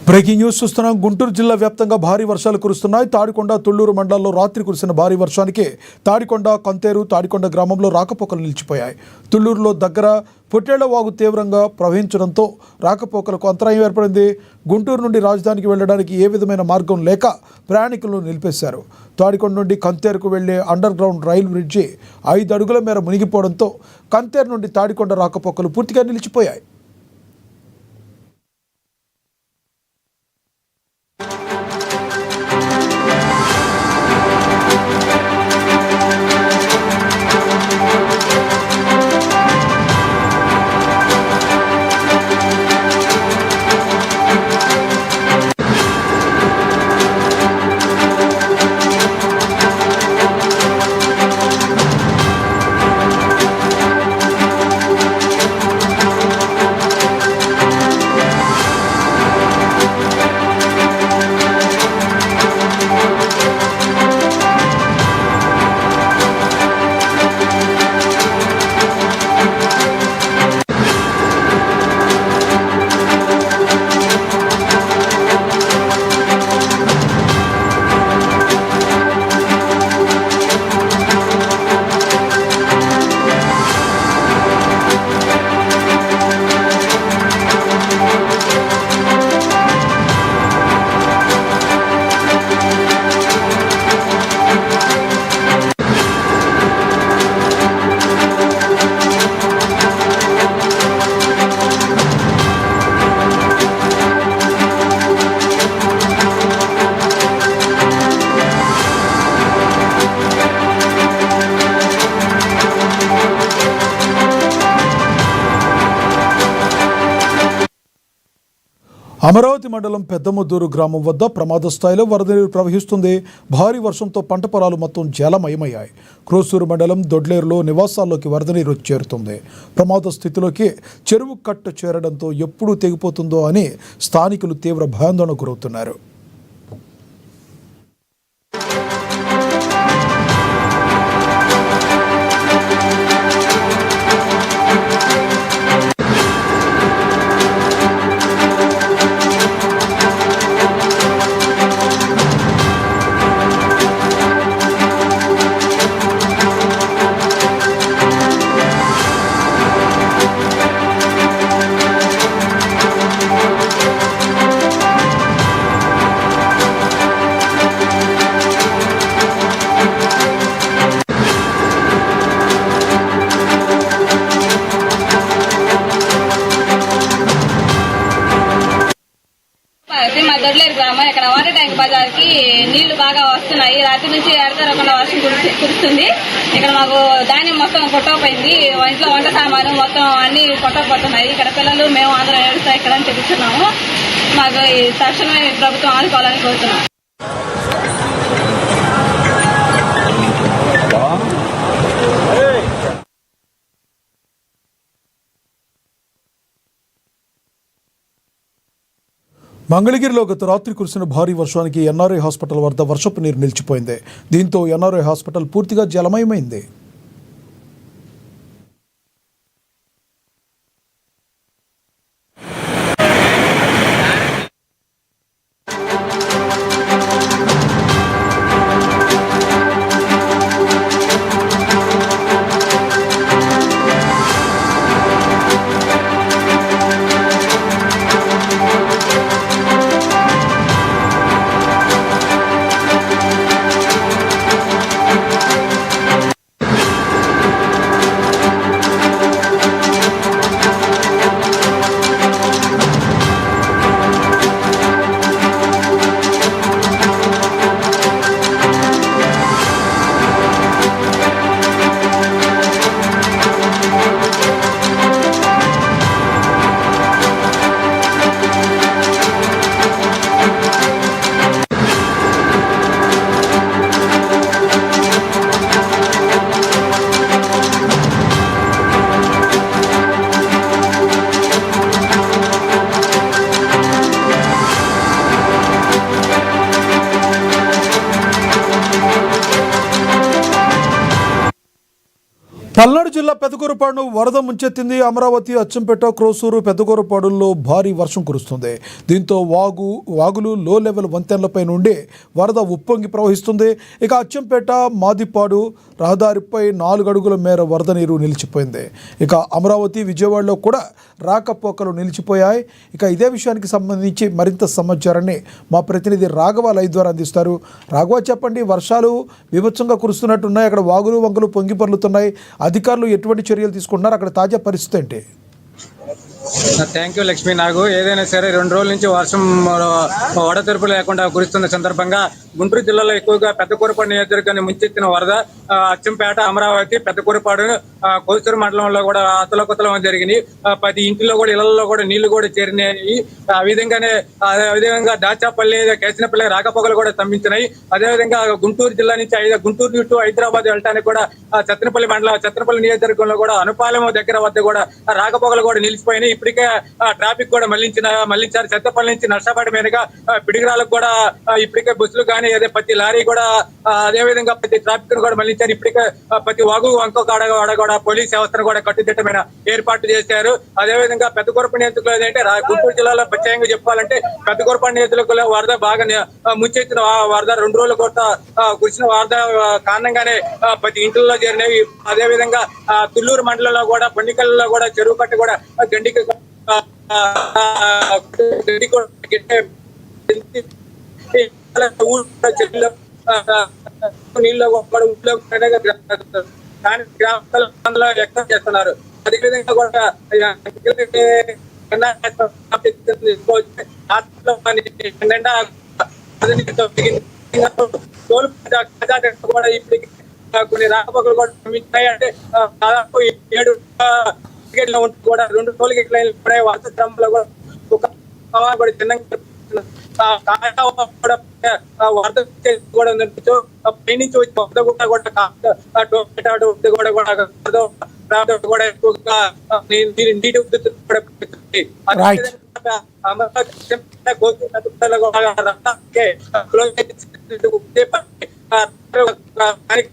Breaking news చూస్తున్నాం. గుంటూరు జిల్లా వ్యాప్తంగా భారీ వర్షాలు కురుస్తున్నాయి. తాడికొండ, తుళ్లూరు మండలాల్లో రాత్రి కురిసిన భారీ వర్షానికి తాడికొండ, కంతేరు, తాడికొండ గ్రామంలో రాకపోకలు నిలిచిపోయాయి. తుళ్లూరులో దగ్గర పొట్టేళ్ల వాగు తీవ్రంగా ప్రవహించడంతో రాకపోకలకు అంతరాయం ఏర్పడింది. గుంటూరు నుండి రాజధానికి వెళ్లడానికి ఏ విధమైన మార్గం లేక ప్రయాణికులను నిలిపేశారు. తాడికొండ నుండి కంతేరుకు వెళ్లే అండర్ గ్రౌండ్ రైలు బ్రిడ్జి 5 అడుగుల మేర మునిగిపోవడంతో కంతేరు నుండి తాడికొండ రాకపోకలు పూర్తిగా నిలిచిపోయాయి. అమరావతి మండలం పెద్దముద్దూరు గ్రామం వద్ద ప్రమాద స్థాయిలో వరద నీరు ప్రవహిస్తుంది. భారీ వర్షంతో పంట పొలాలు మొత్తం జలమయమయ్యాయి. క్రోసూరు మండలం దొడ్లేరులో నివాసాల్లోకి వరద నీరు చేరుతుంది. ప్రమాద స్థితిలోకి చెరువు కట్ట చేరడంతో ఎప్పుడు తెగిపోతుందో అని స్థానికులు తీవ్ర భయాందోళనకు గురవుతున్నారు. మా దొడ్లేరు గ్రామం ఇక్కడ వాటర్ ట్యాంక్ బజార్ కి నీళ్లు బాగా వస్తున్నాయి. రాత్రి నుంచి ఎడతెరకుండా వర్షం కురుస్తుంది. ఇక్కడ మాకు ధాన్యం మొత్తం కొట్టకపోయింది. ఇంట్లో వంట సామాను మొత్తం అన్ని కొట్టకపోతున్నాయి. ఇక్కడ పిల్లలు మేము అందరం ఏడుస్తా ఇక్కడ అని తెలుస్తున్నాము. మాకు తక్షణమే ప్రభుత్వం ఆదుకోవాలని కోరుతున్నాం. మంగళగిరిలో గత రాత్రి కురిసిన భారీ వర్షానికి ఎన్ఆర్ఐ హాస్పిటల్ వద్ద వర్షపు నీరు నిలిచిపోయింది. దీంతో ఎన్ఆర్ఐ హాస్పిటల్ పూర్తిగా జలమయమైంది. పల్నాడు జిల్లా పెదకూరుపాడును వరద ముంచెత్తింది. అమరావతి, అచ్చంపేట, క్రోసూరు, పెదకూరుపాడుల్లో భారీ వర్షం కురుస్తుంది. దీంతో వాగులు లో లెవెల్ వంతెనలపై నుండి వరద ఉప్పొంగి ప్రవహిస్తుంది. ఇక అచ్చంపేట, మాదిపాడు రహదారిపై 4 అడుగుల మేర వరద నీరు నిలిచిపోయింది. ఇక అమరావతి, విజయవాడలో కూడా రాకపోకలు నిలిచిపోయాయి. ఇక ఇదే విషయానికి సంబంధించి మరింత సమాచారాన్ని మా ప్రతినిధి రాఘవ లైవ్ ద్వారా అందిస్తారు. రాఘవ, చెప్పండి, వర్షాలు విభత్సంగా కురుస్తున్నట్టున్నాయి, అక్కడ వాగులు వంకలు పొంగి పొర్లుతున్నాయి. అధికారులు ఎటువంటి చర్యలు తీసుకుంటున్నారు? అక్కడ తాజా పరిస్థితి ఏంటి? Thank you Lakshmi. నాకు ఏదైనా సరే 2 రోజుల నుంచి వర్షం వడతెరుపు లేకుండా కురుస్తున్న సందర్భంగా గుంటూరు జిల్లాలో ఎక్కువగా పెద్దకూరపాడు నియోజకవర్గాన్ని ముంచెత్తిన వరద అచ్చంపేట, అమరావతి, పెద్దకూరపాడు, కోసూరు మండలంలో కూడా అతలకుతలం జరిగినాయి. 10 ఇంట్లో కూడా ఇళ్లలో కూడా నీళ్లు కూడా చేరినాయి. అదేవిధంగా దాచాపల్లి, కేసినపల్లి రాకపోకలు కూడా స్తంభించినాయి. అదేవిధంగా గుంటూరు జిల్లా నుంచి గుంటూరు టు హైదరాబాద్ వెళ్ళడానికి కూడా చత్తనపల్లి మండలం నియోజకవర్గంలో కూడా అనుపాలెం దగ్గర వద్ద కూడా రాకపోకలు కూడా నిలిచిపోయినాయి. ఇప్పటికే ట్రాఫిక్ కూడా మళ్లించారు. చెత్తపల్లి నుంచి నర్సాపేట మీదుగా పిడిగిరాలకు కూడా ఇప్పటికే బస్సులు కానీ ప్రతి లారీ కూడా అదేవిధంగా ప్రతి ట్రాఫిక్ కూడా మళ్లించారు. ఇప్పటికే ప్రతి వాగు వంక కాడ కూడా పోలీస్ వ్యవస్థను కూడా కట్టుదిట్టమైన ఏర్పాట్లు చేశారు. అదేవిధంగా పెద్దకూరపాడు నియోజకవర్గంలో ఏంటంటే గుంటూరు జిల్లాలో ప్రత్యేకంగా చెప్పాలంటే పెద్దకూరపాడు నియోజకవర్గంలో వరద బాగా ముంచెత్తిన వరద 2 రోజుల కూడా కురిసిన వరద కారణంగానే ప్రతి ఇంట్లో చేరినవి. అదేవిధంగా తుళ్ళూరు మండలంలో కూడా పొన్నికల్లో కూడా చెరువు కట్ట కూడా గండికి నీళ్ళు గ్రామాల్లో వ్యక్తం చేస్తున్నారు. అదేవిధంగా కూడా కూడా ఇప్పటికి కొన్ని రాకపోకలు కూడా పంపించాయి. అంటే దాదాపు 7 కూడా 2 టోల్ గేట్ లైన్లు కూడా వలస గ్రామంలో కూడా ఒక చిన్నగా వరద కూడా ఉండొచ్చు. పైనుంచి వచ్చి వరద కూడా ఎక్కువగా నీటి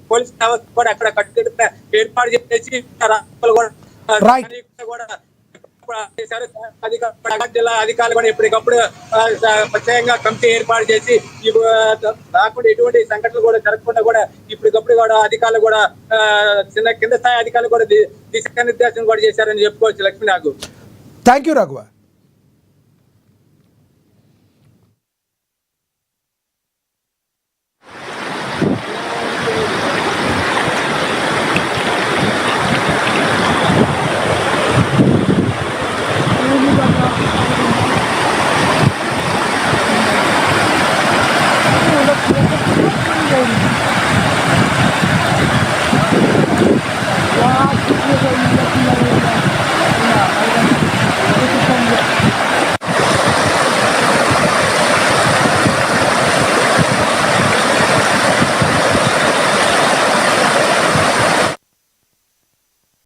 పోలీస్ వ్యవస్థ కూడా అక్కడ కట్టుదిట్ట ఏర్పాటు చేసి జిల్లా అధికారులు కూడా ఎప్పటికప్పుడు ప్రత్యేకంగా కమిటీ ఏర్పాటు చేసి రాకుండా ఎటువంటి సంఘటనలు కూడా జరగకుండా కూడా ఇప్పటికప్పుడు కూడా అధికారులు కూడా కింద స్థాయి అధికారులు కూడా దిశానిర్దేశం కూడా చేశారని చెప్పుకోవచ్చు లక్ష్మీ. నాకు థ్యాంక్ యూ రాఘవ.